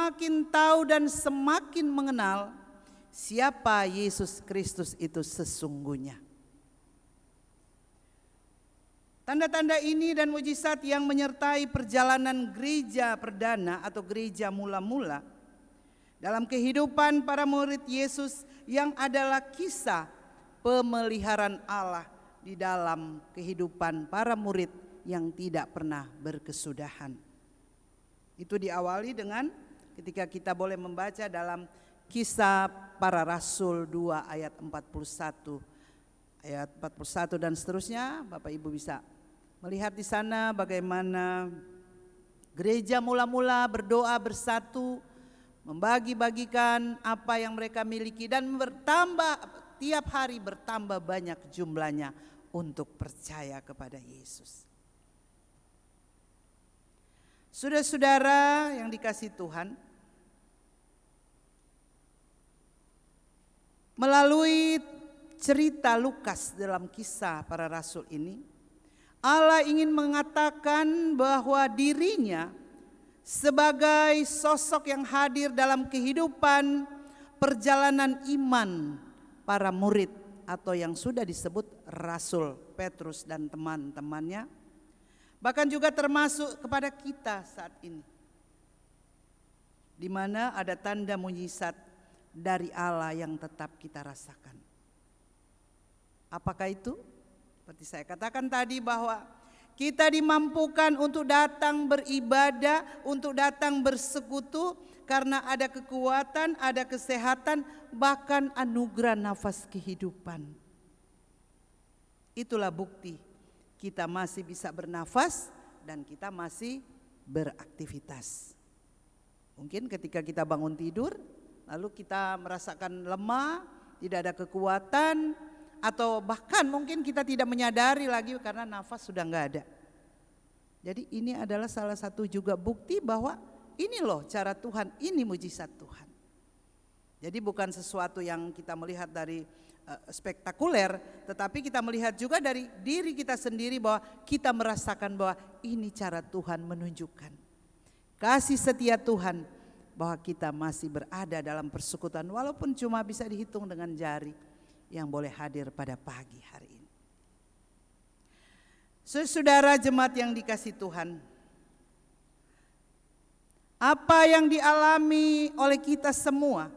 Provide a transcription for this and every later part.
semakin tahu dan semakin mengenal siapa Yesus Kristus itu sesungguhnya. Tanda-tanda ini dan mujizat yang menyertai perjalanan gereja perdana atau gereja mula-mula dalam kehidupan para murid Yesus yang adalah kisah pemeliharaan Allah di dalam kehidupan para murid yang tidak pernah berkesudahan. Itu diawali dengan ketika kita boleh membaca dalam Kisah Para Rasul 2 ayat 41 dan seterusnya. Bapak Ibu bisa melihat di sana bagaimana gereja mula-mula berdoa bersatu, membagi-bagikan apa yang mereka miliki dan tiap hari bertambah banyak jumlahnya untuk percaya kepada Yesus. Saudara-saudara yang dikasihi Tuhan, melalui cerita Lukas dalam Kisah Para Rasul ini, Allah ingin mengatakan bahwa dirinya sebagai sosok yang hadir dalam kehidupan perjalanan iman para murid atau yang sudah disebut Rasul Petrus dan teman-temannya, bahkan juga termasuk kepada kita saat ini, di mana ada tanda mujizat dari Allah yang tetap kita rasakan. Apakah itu? Seperti saya katakan tadi bahwa kita dimampukan untuk datang beribadah, untuk datang bersekutu karena ada kekuatan, ada kesehatan, bahkan anugerah nafas kehidupan. Itulah bukti kita masih bisa bernafas dan kita masih beraktivitas. Mungkin ketika kita bangun tidur, lalu kita merasakan lemah, tidak ada kekuatan, atau bahkan mungkin kita tidak menyadari lagi karena nafas sudah enggak ada. Jadi ini adalah salah satu juga bukti bahwa ini loh cara Tuhan, ini mujizat Tuhan. Jadi bukan sesuatu yang kita melihat dari spektakuler, tetapi kita melihat juga dari diri kita sendiri bahwa kita merasakan bahwa ini cara Tuhan menunjukkan kasih setia Tuhan, bahwa kita masih berada dalam persekutuan walaupun cuma bisa dihitung dengan jari yang boleh hadir pada pagi hari ini. Saudara jemaat yang dikasihi Tuhan, apa yang dialami oleh kita semua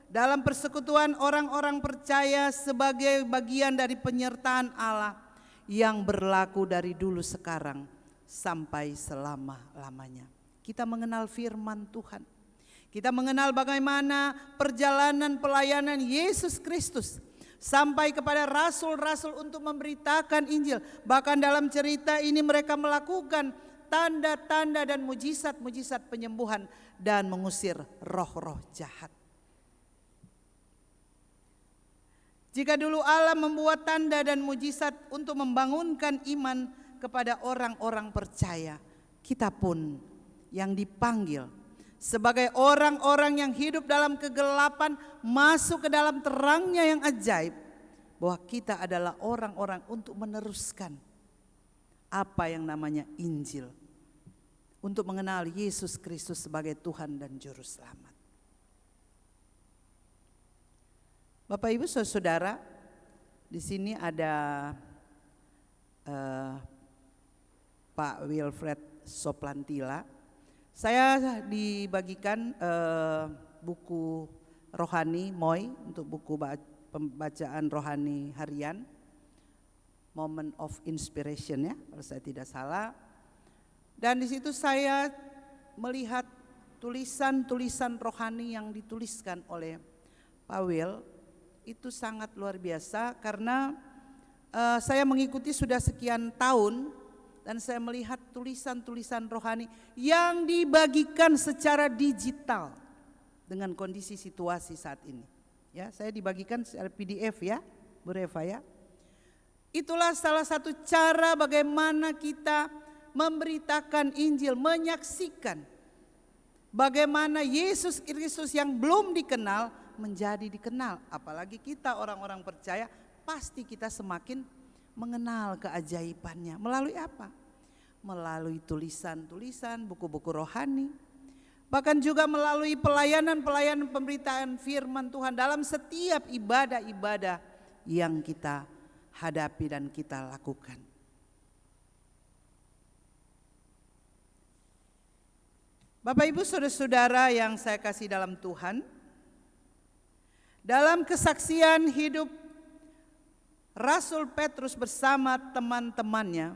dalam persekutuan orang-orang percaya sebagai bagian dari penyertaan Allah yang berlaku dari dulu sekarang sampai selama-lamanya. Kita mengenal firman Tuhan. Kita mengenal bagaimana perjalanan pelayanan Yesus Kristus sampai kepada rasul-rasul untuk memberitakan Injil. Bahkan dalam cerita ini mereka melakukan tanda-tanda dan mujizat-mujizat penyembuhan dan mengusir roh-roh jahat. Jika dulu Allah membuat tanda dan mujizat untuk membangunkan iman kepada orang-orang percaya, kita pun yang dipanggil sebagai orang-orang yang hidup dalam kegelapan masuk ke dalam terangnya yang ajaib, bahwa kita adalah orang-orang untuk meneruskan apa yang namanya Injil, untuk mengenal Yesus Kristus sebagai Tuhan dan Juru Selamat. Bapak Ibu Saudara, di sini ada Pak Wilfred Soplantila. Saya dibagikan buku rohani Moy untuk buku pembacaan rohani harian, Moment of Inspiration ya, kalau saya tidak salah. Dan di situ saya melihat tulisan-tulisan rohani yang dituliskan oleh Pak Wil, itu sangat luar biasa karena saya mengikuti sudah sekian tahun. Dan saya melihat tulisan-tulisan rohani yang dibagikan secara digital dengan kondisi situasi saat ini. Ya, saya dibagikan secara PDF ya, Bu Reva ya. Itulah salah satu cara bagaimana kita memberitakan Injil, menyaksikan bagaimana Yesus Kristus yang belum dikenal menjadi dikenal. Apalagi kita orang-orang percaya, pasti kita semakin mengenal keajaibannya. Melalui apa? Melalui tulisan-tulisan, buku-buku rohani. Bahkan juga melalui pelayanan-pelayanan pemberitaan firman Tuhan dalam setiap ibadah-ibadah yang kita hadapi dan kita lakukan. Bapak Ibu saudara-saudara yang saya kasih dalam Tuhan, dalam kesaksian hidup Rasul Petrus bersama teman-temannya,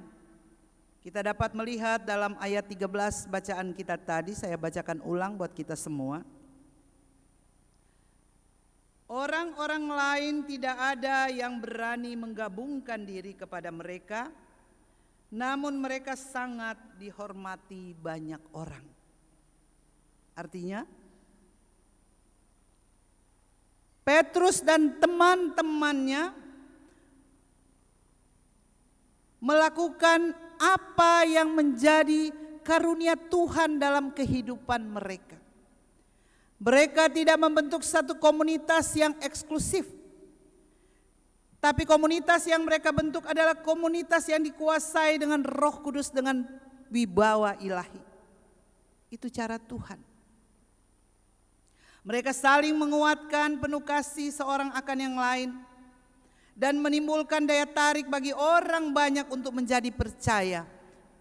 kita dapat melihat dalam ayat 13 bacaan kita tadi, saya bacakan ulang buat kita semua. Orang-orang lain tidak ada yang berani menggabungkan diri kepada mereka, namun mereka sangat dihormati banyak orang. Artinya, Petrus dan teman-temannya melakukan apa yang menjadi karunia Tuhan dalam kehidupan mereka. Mereka tidak membentuk satu komunitas yang eksklusif, tapi komunitas yang mereka bentuk adalah komunitas yang dikuasai dengan Roh Kudus, dengan wibawa ilahi. Itu cara Tuhan. Mereka saling menguatkan, penuh kasih seorang akan yang lain, dan menimbulkan daya tarik bagi orang banyak untuk menjadi percaya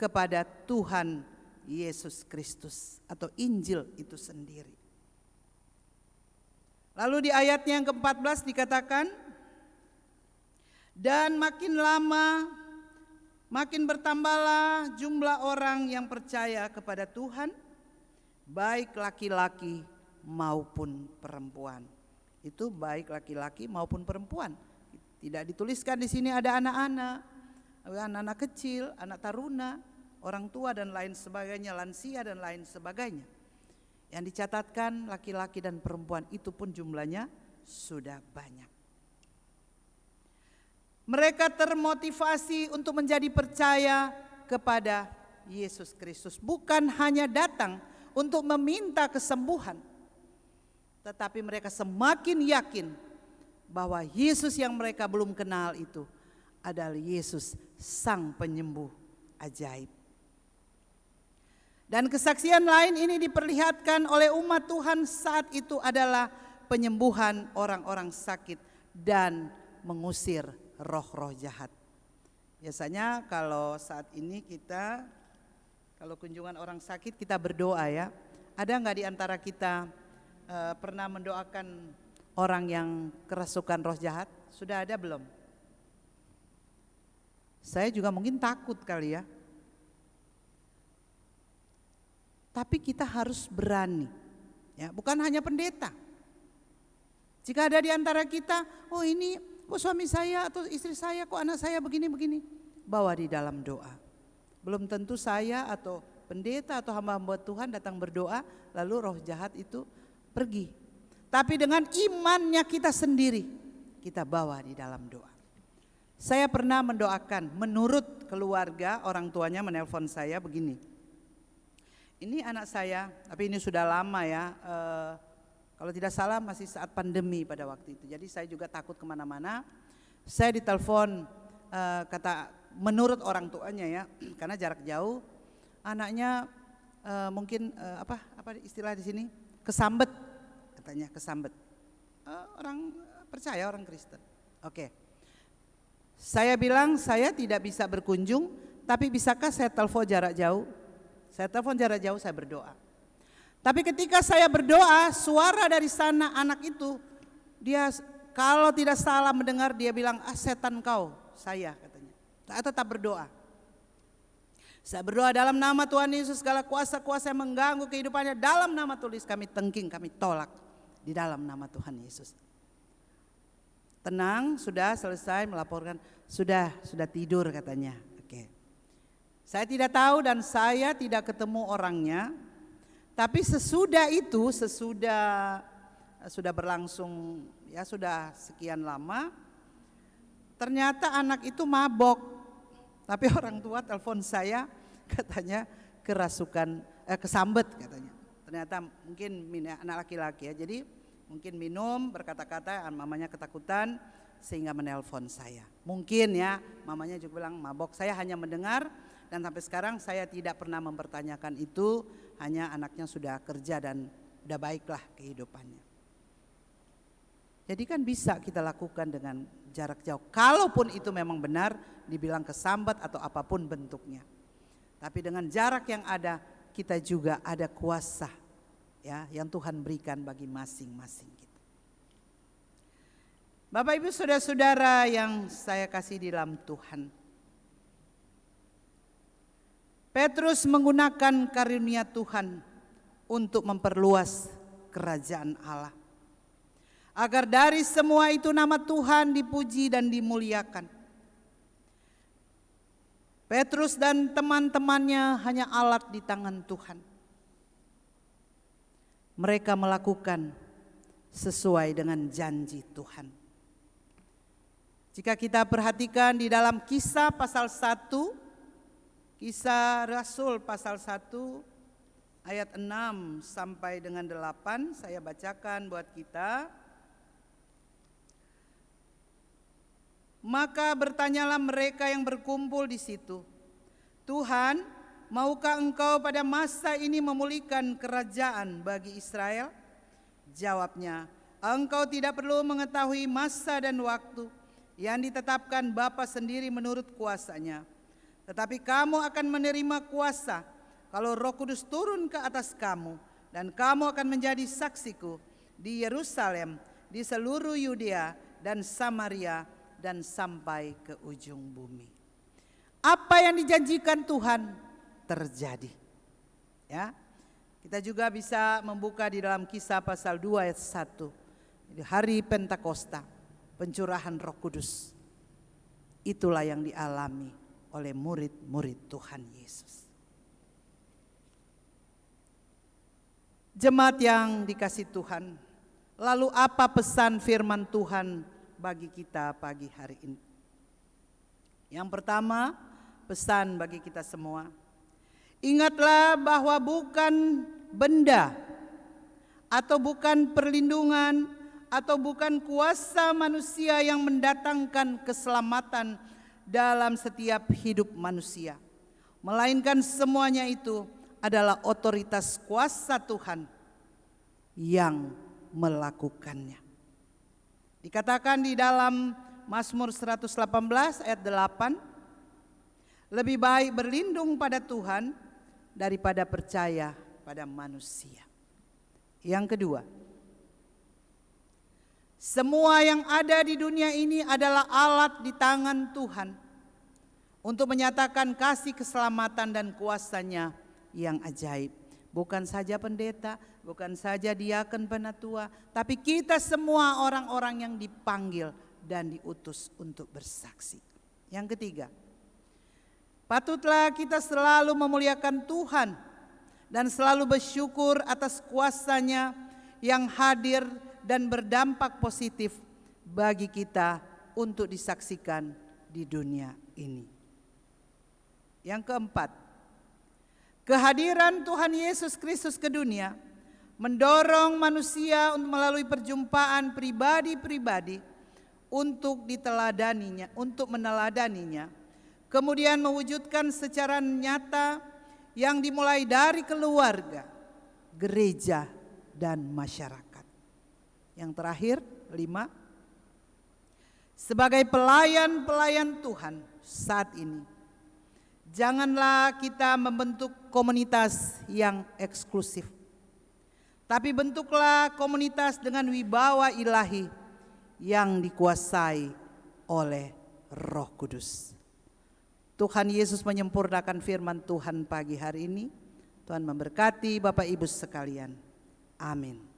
kepada Tuhan Yesus Kristus atau Injil itu sendiri. Lalu di ayatnya yang ke-14 dikatakan, dan makin lama makin bertambahlah jumlah orang yang percaya kepada Tuhan, baik laki-laki maupun perempuan. Itu baik laki-laki maupun perempuan. Tidak dituliskan di sini ada anak-anak, anak-anak kecil, anak taruna, orang tua dan lain sebagainya, lansia dan lain sebagainya. Yang dicatatkan laki-laki dan perempuan, itu pun jumlahnya sudah banyak. Mereka termotivasi untuk menjadi percaya kepada Yesus Kristus, bukan hanya datang untuk meminta kesembuhan, tetapi mereka semakin yakin bahwa Yesus yang mereka belum kenal itu adalah Yesus Sang Penyembuh ajaib. Dan kesaksian lain ini diperlihatkan oleh umat Tuhan saat itu adalah penyembuhan orang-orang sakit dan mengusir roh-roh jahat. Biasanya kalau saat ini kita, kalau kunjungan orang sakit kita berdoa ya. Ada nggak di antara kita pernah mendoakan orang yang kerasukan roh jahat? Sudah ada belum? Saya juga mungkin takut kali ya. Tapi kita harus berani, ya, bukan hanya pendeta. Jika ada di antara kita, oh ini kok suami saya atau istri saya, kok anak saya begini-begini, bawa di dalam doa. Belum tentu saya atau pendeta atau hamba-hamba Tuhan datang berdoa, lalu roh jahat itu pergi. Tapi dengan imannya kita sendiri, kita bawa di dalam doa. Saya pernah mendoakan, menurut keluarga, orang tuanya menelpon saya begini. Ini anak saya, tapi ini sudah lama ya, kalau tidak salah masih saat pandemi pada waktu itu. Jadi saya juga takut kemana-mana. Saya ditelepon, kata menurut orang tuanya ya, karena jarak jauh, anaknya mungkin apa istilah di sini, kesambet, katanya kesambet. Orang percaya, orang Kristen. Oke. Saya bilang saya tidak bisa berkunjung, tapi bisakah saya telepon jarak jauh? Saya telepon jarak jauh, saya berdoa. Tapi ketika saya berdoa, suara dari sana anak itu, dia kalau tidak salah mendengar, dia bilang, setan kau, saya katanya. Saya tetap berdoa. Saya berdoa dalam nama Tuhan Yesus, segala kuasa-kuasa yang mengganggu kehidupannya, dalam nama tulis kami tengking, kami tolak di dalam nama Tuhan Yesus. Tenang, sudah selesai melaporkan, sudah tidur katanya. Oke. Saya tidak tahu dan saya tidak ketemu orangnya. Tapi sesudah itu, sudah berlangsung ya sudah sekian lama, ternyata anak itu mabok. Tapi orang tua telepon saya katanya kerasukan, kesambet katanya. Ternyata mungkin anak laki-laki ya. Jadi mungkin minum berkata-kata, mamanya ketakutan sehingga menelpon saya. Mungkin ya mamanya juga bilang mabok. Saya hanya mendengar dan sampai sekarang saya tidak pernah mempertanyakan itu hanya anaknya sudah kerja dan udah baiklah kehidupannya. Jadi kan bisa kita lakukan dengan jarak jauh. Kalaupun itu memang benar dibilang kesambat atau apapun bentuknya. Tapi dengan jarak yang ada, kita juga ada kuasa ya yang Tuhan berikan bagi masing-masing kita. Bapak Ibu saudara-saudara yang saya kasih di dalam Tuhan. Petrus menggunakan karunia Tuhan untuk memperluas kerajaan Allah. Agar dari semua itu nama Tuhan dipuji dan dimuliakan. Petrus dan teman-temannya hanya alat di tangan Tuhan. Mereka melakukan sesuai dengan janji Tuhan. Jika kita perhatikan di dalam Kisah pasal 1, Kisah Rasul pasal 1 ayat 6 sampai dengan 8, saya bacakan buat kita. Maka bertanyalah mereka yang berkumpul di situ, Tuhan, maukah engkau pada masa ini memulihkan kerajaan bagi Israel? Jawabnya, engkau tidak perlu mengetahui masa dan waktu yang ditetapkan Bapa sendiri menurut kuasanya. Tetapi kamu akan menerima kuasa kalau Roh Kudus turun ke atas kamu, dan kamu akan menjadi saksiku di Yerusalem, di seluruh Yudea dan Samaria, dan sampai ke ujung bumi. Apa yang dijanjikan Tuhan terjadi. Ya. Kita juga bisa membuka di dalam Kisah pasal 2 ayat 1. Di hari Pentakosta, pencurahan Roh Kudus. Itulah yang dialami oleh murid-murid Tuhan Yesus. Jemaat yang dikasihi Tuhan, lalu apa pesan firman Tuhan bagi kita pagi hari ini? Yang pertama, pesan bagi kita semua. Ingatlah bahwa bukan benda atau bukan perlindungan atau bukan kuasa manusia yang mendatangkan keselamatan dalam setiap hidup manusia. Melainkan semuanya itu adalah otoritas kuasa Tuhan yang melakukannya. Dikatakan di dalam Mazmur 118 ayat 8, lebih baik berlindung pada Tuhan daripada percaya pada manusia. Yang kedua, semua yang ada di dunia ini adalah alat di tangan Tuhan untuk menyatakan kasih keselamatan dan kuasanya yang ajaib. Bukan saja pendeta, bukan saja diaken penatua, tapi kita semua orang-orang yang dipanggil dan diutus untuk bersaksi. Yang ketiga, patutlah kita selalu memuliakan Tuhan dan selalu bersyukur atas kuasanya yang hadir dan berdampak positif bagi kita untuk disaksikan di dunia ini. Yang keempat, kehadiran Tuhan Yesus Kristus ke dunia mendorong manusia untuk melalui perjumpaan pribadi-pribadi untuk diteladaninya, untuk meneladaninya, kemudian mewujudkan secara nyata yang dimulai dari keluarga, gereja, dan masyarakat. Yang terakhir, 5, sebagai pelayan-pelayan Tuhan saat ini, janganlah kita membentuk komunitas yang eksklusif, tapi bentuklah komunitas dengan wibawa ilahi yang dikuasai oleh Roh Kudus. Tuhan Yesus menyempurnakan firman Tuhan pagi hari ini. Tuhan memberkati Bapak Ibu sekalian. Amin.